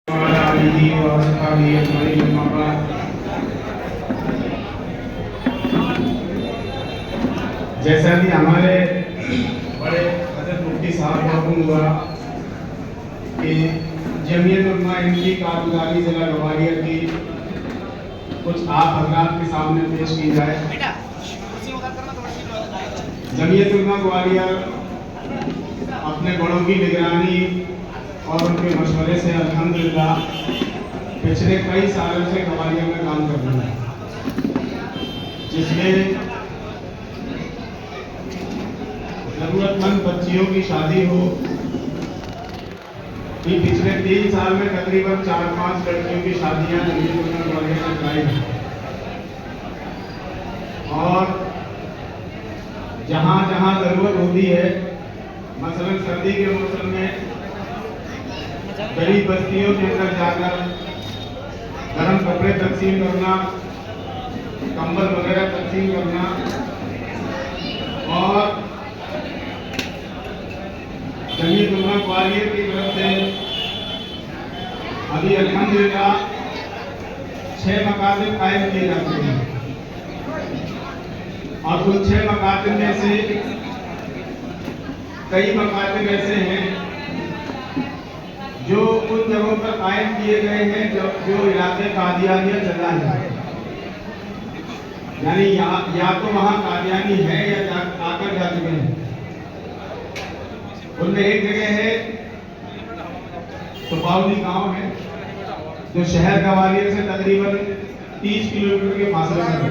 जैसा कि हमारे बड़े हज़रत मुफ्ती साहब को हुक्म हुआ कि जमीयत उलमा इनकी कारगुजारी ज़िला ग्वालियर की कुछ आप हज़रात के सामने पेश की जाए। जमीयत उलमा ग्वालियर अपने बड़ों की निगरानी और उनके मशवरे से अल्हम्दुलिल्लाह पिछले कई सालों से ग्वालियर में काम कर रही है, जिसमें ज़रूरतमंद बच्चियों की शादी हो। कि पिछले 3 साल में तकरीबन 4-5 लड़कियों की शादियां जमीयत उलमा ग्वालियर से कराई हैं। और जहाँ जहाँ ज़रूरत होती है, मसलन सर्दी के मौसम में गरीब बस्तियों के अंदर जाकर गर्म कपड़े तकसीम करना, कंबल वगैरह तकसीम करना, और जमीयत उलमा ग्वालियर की तरफ से अभी अल्हम्दुलिल्लाह 6 मकातिब कायम किए जाते हैं। और उन 6 मकातिब में से कई मकातिब ऐसे हैं जो उन जगहों पर कायम किए गए हैं जो इलाके कादियानियत ज़िला है, यानी या तो वहाँ कादियानी है या आकर जा चुके हैं। उनमें एक जगह है सुपावली गांव है, जो शहर ग्वालियर से तकरीबन 30 किलोमीटर के फासले पर है।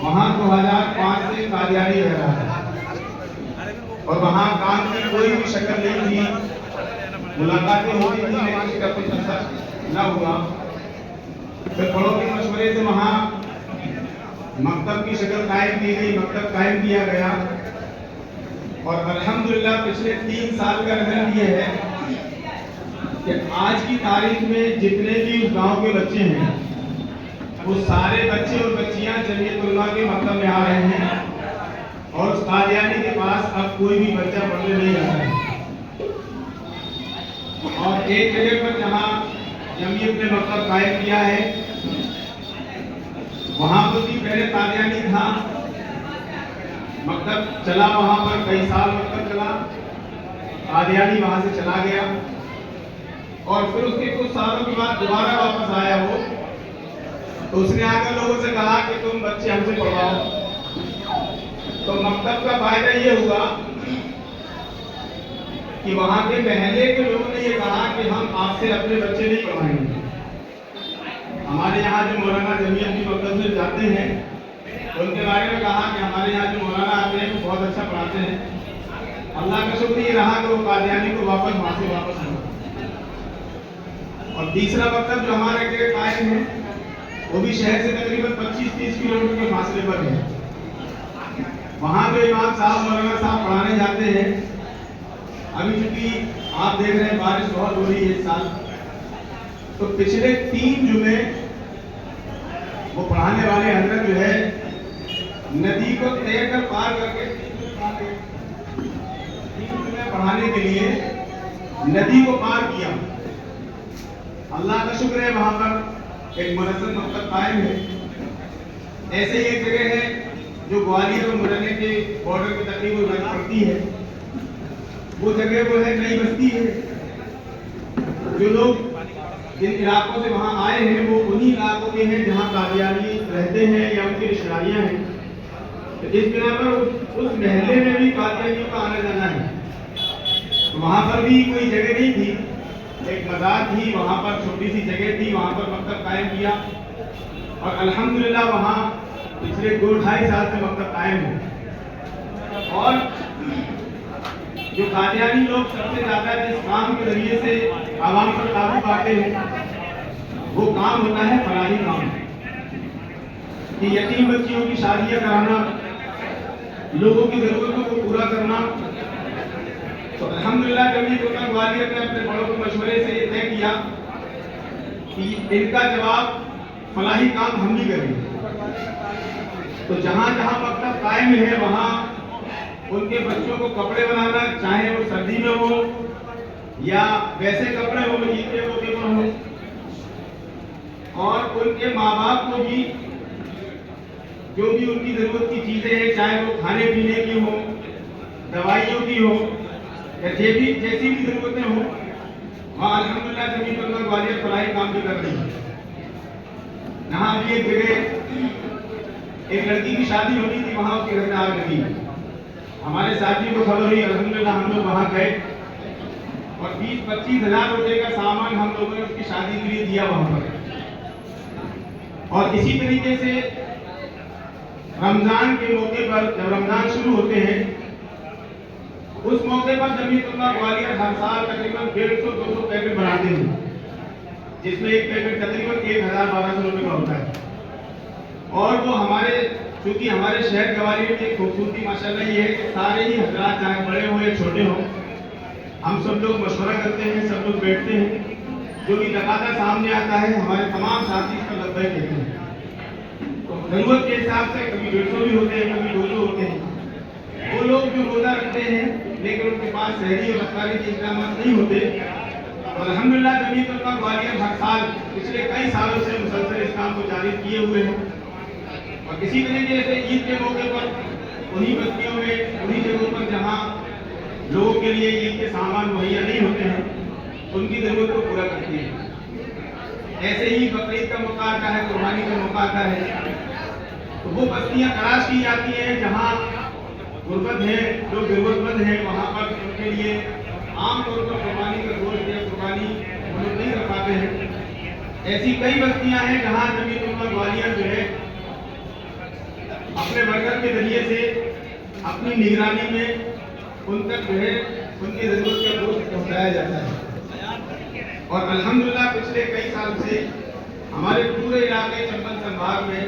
वहाँ 2005 से कादियानी रह रहा था और वहाँ काम की कोई भी शक्ल नहीं थी। मुलाकातें होती थी लेकिन उसका कुछ असर न हुआ। फिर बड़ों के मशवरे से वहाँ मकतब की शक्ल कायम की गई, मकतब कायम किया गया। और अल्हम्दुलिल्लाह पिछले 3 साल का रिजल्ट ये है कि आज की तारीख में जितने भी उस गांव के बच्चे हैं, वो सारे बच्चे और बच्चियां जमीयत उलमा के मकतब में आ रहे हैं। और उस कादियानी के पास अब कोई भी बच्चा पढ़ने नहीं आता है। और एक जगह पर जहाँ जमीयत ने मकतब कायम किया है, वहाँ पर भी पहले कादियानी था, मकतब चला, वहाँ पर कई साल मकतब चला, कादियानी वहाँ से चला गया। और फिर उसके कुछ सालों के बाद दोबारा वापस आया वो, तो उसने आकर लोगों से कहा कि तुम बच्चे हमसे पढ़वाओ। तो मकतब का फायदा ये हुआ कि वहाँ के महल्ले के लोगों ने ये कहा कि हम आपसे अपने बच्चे नहीं पढ़वाएंगे। हमारे यहाँ जो मौलाना जमीयत की मकतब से जाते हैं, उनके बारे में कहा कि हमारे यहाँ जो मौलाना आते हैं वो बहुत अच्छा पढ़ाते हैं। अल्लाह का शुक्र ये रहा कि वो कादियानी को वापस वहाँ से वापस आए। और तीसरा मकतब जो हमारे जगह कायम है, वो भी शहर से तकरीबन 25-30 किलोमीटर के फासले पर है। वहाँ जो इमाम साहब मौलाना साहब पढ़ाने जाते हैं, अभी चूंकि आप देख रहे हैं बारिश बहुत हो रही है इस साल, तो पिछले 3 जुमे वो पढ़ाने वाले हजरत जो है नदी को तैरकर पार करके 3 जुमे पढ़ाने के लिए नदी को पार किया। अल्लाह का शुक्र है वहाँ पर एक मुनज़्ज़म मकतब कायम है। ऐसे ही एक जगह है जो ग्वालियर और मुरैना के बॉर्डर की तकरीबन पड़ती है, वो जगह वो है नई बस्ती है। जो लोग जिन इलाकों से वहाँ आए हैं वो उन्हीं इलाकों के हैं जहाँ कादियानी रहते हैं या उनकी रिश्तेदारियाँ हैं। तो इस बिना पर उस महल्ले में भी कादियानियों का आना जाना है। तो वहाँ पर भी कोई जगह नहीं थी, एक मज़ार थी, वहाँ पर छोटी सी जगह थी, वहाँ पर मकतब कायम किया। और अल्हम्दुलिल्लाह वहाँ पिछले 2-2.5 साल से मकतब कायम है। और जो कादियानी लोग सबसे ज़्यादा जिस काम के जरिए से आवाम पर काबू पाते हैं, वो काम होता है फलाही काम, कि यतीम बच्चियों की शादियाँ कराना, लोगों की ज़रूरतों को पूरा करना। तो अल्हम्दुलिल्लाह जमीयत उलमा ग्वालियर ने अपने बड़ों के मशवरे से ये तय किया कि इनका जवाब फलाही काम हम भी करेंगे। तो जहाँ जहाँ मकतब कायम है वहाँ उनके बच्चों को कपड़े बनाना, चाहे वो सर्दी में हो یا ویسے کپڑے ہو عید کے موقع پر ہو، اور ان کے ماں باپ کو بھی جو بھی ان کی ضرورت کی چیزیں ہیں، چاہے وہ کھانے پینے کی ہو، دوائیوں کی ہو، یا جیسی بھی ضرورتیں ہوں، وہاں الحمدللہ جمعیت علماء گوالیار فلاحی کام بھی کر رہی ہے۔ یہاں بھی ایک جگہ ایک لڑکی کی شادی ہونی تھی، وہاں اس کے گھر میں آگ لگی۔ ہمارے ساتھی کو خبر ہوئی، الحمدللہ ہم لوگ وہاں گئے اور 20-25 ہزار روپے کا سامان ہم لوگوں نے اس کی شادی کے لیے دیا وہاں پر۔ اور اسی طریقے سے رمضان کے موقع پر جب رمضان شروع ہوتے ہیں، اس موقع پر جمعیت علماء گوالیار ہر سال تقریباً 150-200 پیکٹ بناتے ہیں، جس میں ایک پیکٹ تقریباً 1200 روپے کا ہوتا ہے۔ اور وہ چونکہ ہمارے شہر گوالیار کی خوبصورتی ماشاءاللہ یہ ہے کہ سارے ہی حضرات چاہے بڑے ہوں یا چھوٹے ہوں، ہم سب لوگ مشورہ کرتے ہیں، سب لوگ بیٹھتے ہیں، جو بھی تقاضا سامنے آتا ہے ہمارے تمام ساتھی اس کا لبیک کہتے ہیں۔ تو ضرورت کے حساب سے کبھی 150 بھی ہوتے ہیں، کبھی 200 ہوتے ہیں۔ وہ لوگ جو روزہ رکھتے ہیں لیکن ان کے پاس سحری اور افطاری کے انتظامات نہیں ہوتے، الحمدللہ جمعیت علماء گوالیار ہر سال پچھلے کئی سالوں سے مسلسل اس کام کو جاری کیے ہوئے ہیں۔ اور اسی طریقے سے عید کے موقع پر انہی بستیوں میں، انہی جگہوں پر جہاں لوگوں کے لیے عید کے سامان مہیا نہیں ہوتے ہیں، ان کی ضرورت کو پورا کرتی ہے۔ ایسے ہی بقرعید کا موقع آتا ہے، قربانی کا موقع آتا ہے، تو وہ بستیاں تلاش کی جاتی ہیں جہاں غربت ہے، جو ضرورت مند ہیں، وہاں پر ان کے لیے عام طور پر قربانی کا گوشت یا قربانی وہ لوگ نہیں کر پاتے ہیں۔ ایسی کئی بستیاں ہیں جہاں جمعیت علماء گوالیار جو ہے اپنے ورکر کے ذریعے سے اپنی نگرانی میں ان تک جو ہے ان کی ضرورت کا گوشت پہنچایا جاتا ہے۔ اور الحمدللہ پچھلے کئی سال سے ہمارے پورے علاقے چمبل سنبھال میں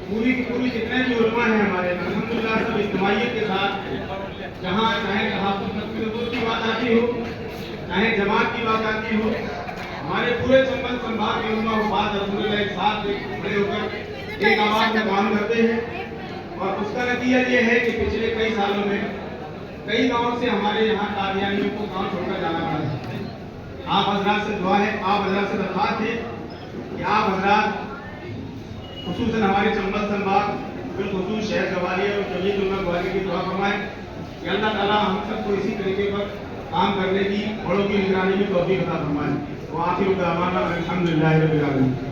پوری کی پوری جتنے بھی علماء ہیں ہمارے، الحمدللہ سب اجتماعیت کے ساتھ، جہاں چاہے تحفظ کی بات آتی ہو، چاہے جماعت کی بات آتی ہو، ہمارے پورے چمبل سنبھال کے علماء و بعد الحمدللہ ایک ساتھ کھڑے ہو کر ایک آواز میں کام کرتے ہیں۔ اور اس کا نتیجہ یہ ہے کہ پچھلے کئی سالوں میں کئی گاؤں سے ہمارے یہاں قادیانیوں کو گاؤں چھوڑ کر جانا پڑا ہے۔ آپ حضرات سے دعا ہے، آپ حضرات سے درخواست ہے کہ آپ حضرات خصوصاً ہمارے چمبل سنبھال، بالخصوص شہر گوالیار اور جمعیت علماء گوالیار کی دعا فرمائیں کہ اللہ تعالیٰ ہم سب کو اسی طریقے پر کام کرنے کی، بڑوں کی نگرانی میں توفیق عطا فرمائے۔ وآخر دعوانا الحمدللہ رب العالمین۔